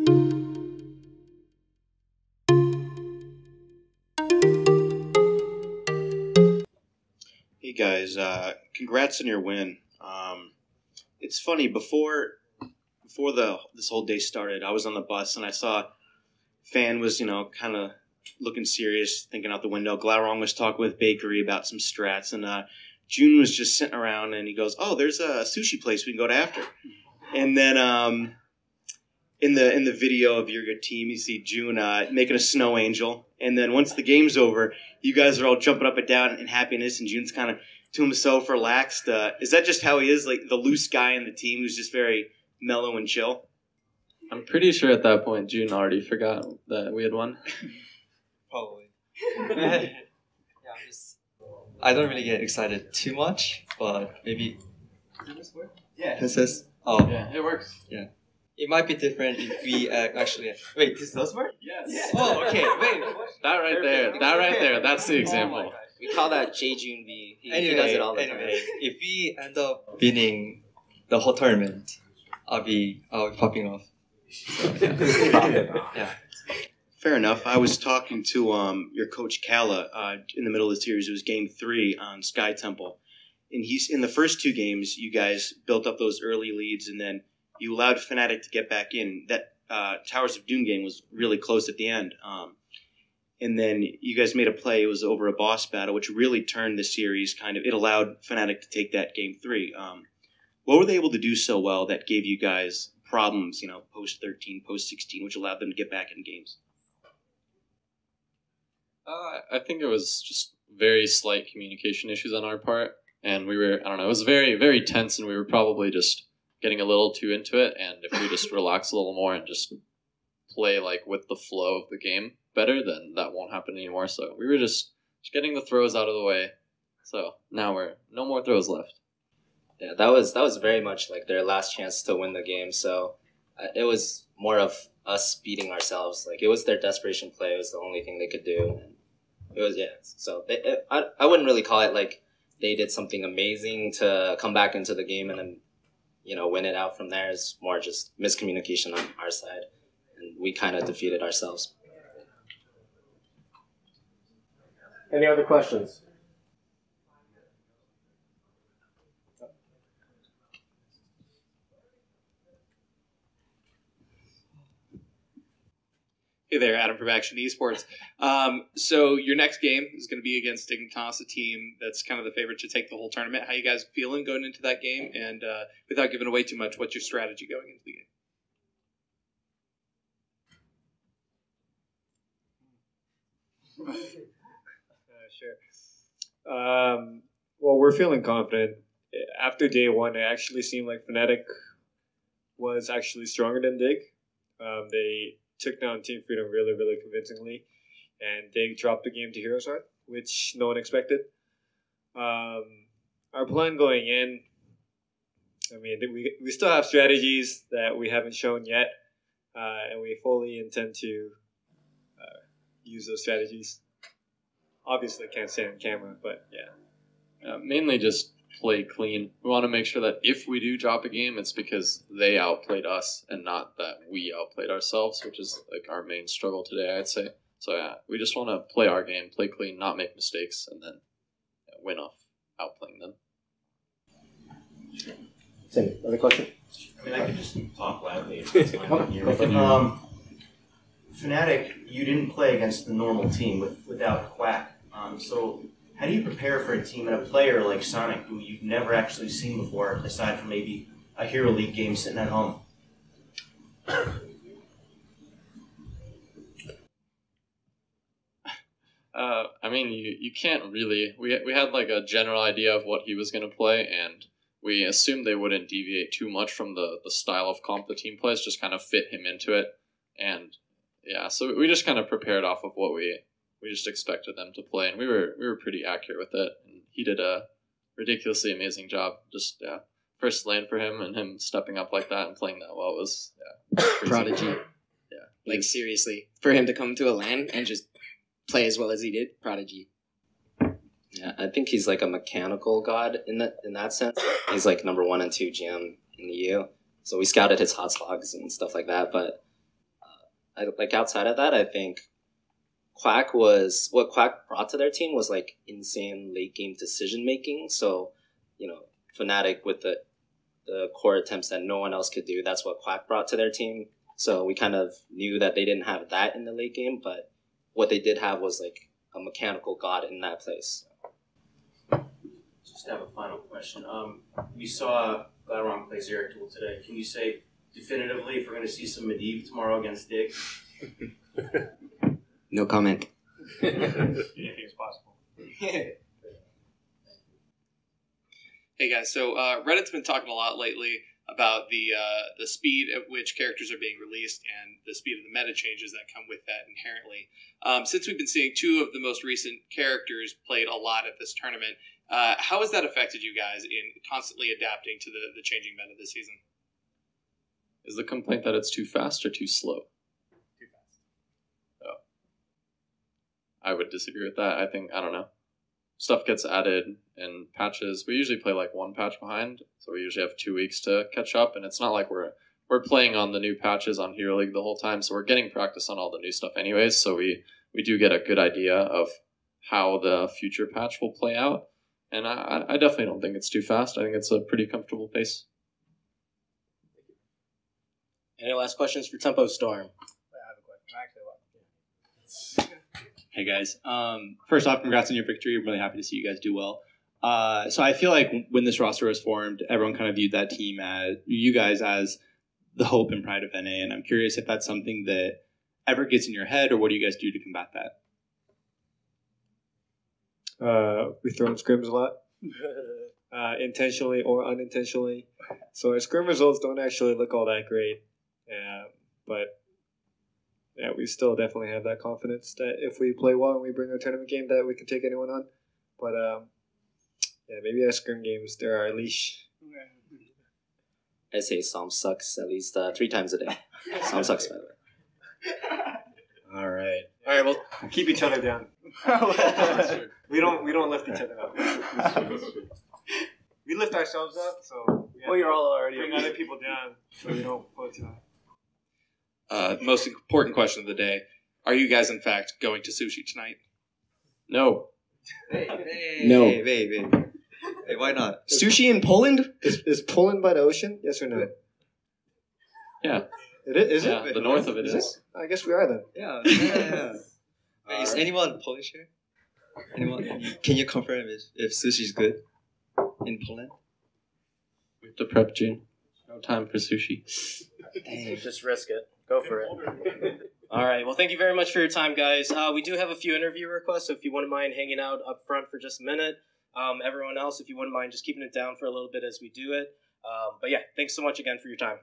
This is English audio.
Hey guys, congrats on your win. It's funny, before this whole day started, I was on the bus and I saw Fan was, kind of looking serious, thinking out the window. Glaurung was talking with Bakery about some strats, and June was just sitting around, and he goes, "Oh, there's a sushi place we can go to after." And then in the video of your team, you see June making a snow angel, and then once the game's over, you guys are all jumping up and down in happiness, and June's kind of to himself, relaxed. Is that just how he is, like the loose guy in the team who's just very mellow and chill? I'm pretty sure at that point June already forgot that we had won. Probably. Yeah, I don't really get excited too much, but maybe. Does this work? Yeah. This is. Oh. Yeah, it works. Yeah. It might be different if we actually. Wait, this does work? Yes. Oh, okay. Wait. That right there. That's the example. We call that June V. He Anyway, does it all the time. if we end up winning the whole tournament, I'll be popping off. So, yeah. Fair enough. I was talking to your coach Kala in the middle of the series. It was Game 3 on Sky Temple, and he's in the first two games. You guys built up those early leads, and then you allowed Fnatic to get back in. That Towers of Doom game was really close at the end, and then you guys made a play. It was over a boss battle, which really turned the series. It allowed Fnatic to take that Game 3. What were they able to do so well that gave you guys problems? Post 13, post 16, which allowed them to get back in games. I think it was just very slight communication issues on our part, and we were, it was very, very tense, and we were probably just getting a little too into it, and if we just relax a little more and just play with the flow of the game better, then that won't happen anymore. So we were just getting the throws out of the way, so now we're no more throws left. Yeah, that was very much like their last chance to win the game, so it was more of us beating ourselves. It was their desperation play. It was the only thing they could do. It was, so I wouldn't really call it they did something amazing to come back into the game and then, win it out from there. It's more just miscommunication on our side, and we kind of defeated ourselves. Any other questions? Hey there, Adam from Action Esports. So your next game is going to be against Dignitas, a team that's kind of the favorite to take the whole tournament. How you guys feeling going into that game? And without giving away too much, what's your strategy going into the game? Sure. Well, we're feeling confident. After day one, it actually seemed like Fnatic was actually stronger than Dig. They took down Team Freedom really, really convincingly, and Dig dropped the game to Heroes Heart, which no one expected. Our plan going in, we still have strategies that we haven't shown yet, and we fully intend to use those strategies. Obviously, can't say on camera, but yeah. Mainly just play clean. We want to make sure that if we do drop a game, it's because they outplayed us and not that we outplayed ourselves, which is our main struggle today, I'd say. So yeah, we just want to play our game, play clean, not make mistakes, and then win off outplaying them. Same. Other question? I could just talk loudly. It's fine here. Fnatic, you didn't play against the normal team without Quack. So how do you prepare for a team and a player like Sonic, who you've never actually seen before, aside from maybe a Hero League game sitting at home? You can't really. We had a general idea of what he was going to play, and we assumed they wouldn't deviate too much from the style of comp the team plays, just kind of fit him into it. And yeah, so we just kind of prepared off of what we just expected them to play, and we were pretty accurate with it. And he did a ridiculously amazing job. Just first lane for him, and him stepping up like that and playing that well was Prodigy. Yeah, Seriously, for him to come to a LAN and just play as well as he did, Prodigy. Yeah, I think he's a mechanical god in that sense. He's number 1 and 2 GM in the EU. So we scouted his hot slogs and stuff like that, but like outside of that, I think what Quack brought to their team was like insane late game decision making. So, Fnatic with the core attempts that no one else could do, that's what Quack brought to their team. So we kind of knew that they didn't have that in the late game, but what they did have was like a mechanical god in that place. Just have a final question. We saw Gladron play Zero Tool today. Can you say definitively if we're going to see some Medivh tomorrow against Dig? No comment. Anything is possible. Hey guys, so Reddit's been talking a lot lately about the speed at which characters are being released and the speed of the meta changes that come with that inherently. Since we've been seeing two of the most recent characters played a lot at this tournament, how has that affected you guys in constantly adapting to the changing meta this season? Is the complaint that it's too fast or too slow? Too fast. Oh. I would disagree with that. I don't know. Stuff gets added in patches. We usually play like one patch behind, so we usually have 2 weeks to catch up, and it's not like we're playing on the new patches on Hero League the whole time, so we're getting practice on all the new stuff anyways, so we do get a good idea of how the future patch will play out, and I definitely don't think it's too fast. I think it's a pretty comfortable pace. Any last questions for Tempo Storm? I have a question. Hey guys. First off, congrats on your victory. I'm really happy to see you guys do well. So I feel like when this roster was formed, everyone kind of viewed that team as you guys as the hope and pride of NA, and I'm curious if that's something that ever gets in your head, or what do you guys do to combat that? We throw in scrims a lot, intentionally or unintentionally. So our scrim results don't actually look all that great, but yeah, we still definitely have that confidence that if we play well and we bring our tournament game, that we can take anyone on. But yeah, maybe our scrim games, they're our leash. I say Psalm sucks at least 3 times a day. Psalm sucks, by the way. All right. Well, Keep each other down. We don't lift each other up. We lift ourselves up, so You're all already. bring other people down, so we don't pull too high. Most important question of the day: are you guys in fact going to sushi tonight? No. No. Hey, why not? Sushi in Poland? Is Poland by the ocean? Yes or no? Yeah. It is. Yeah, it? the north of it is. I guess we are then. Yeah. Wait, is anyone Polish here? Anyone? Can you confirm if sushi's good in Poland? We have to prep, June. No time for sushi. just risk it. Go for it. All right. Well, thank you very much for your time, guys. We do have a few interview requests, so if you wouldn't mind hanging out up front for just a minute. Everyone else, if you wouldn't mind just keeping it down for a little bit as we do it. But yeah, thanks so much again for your time.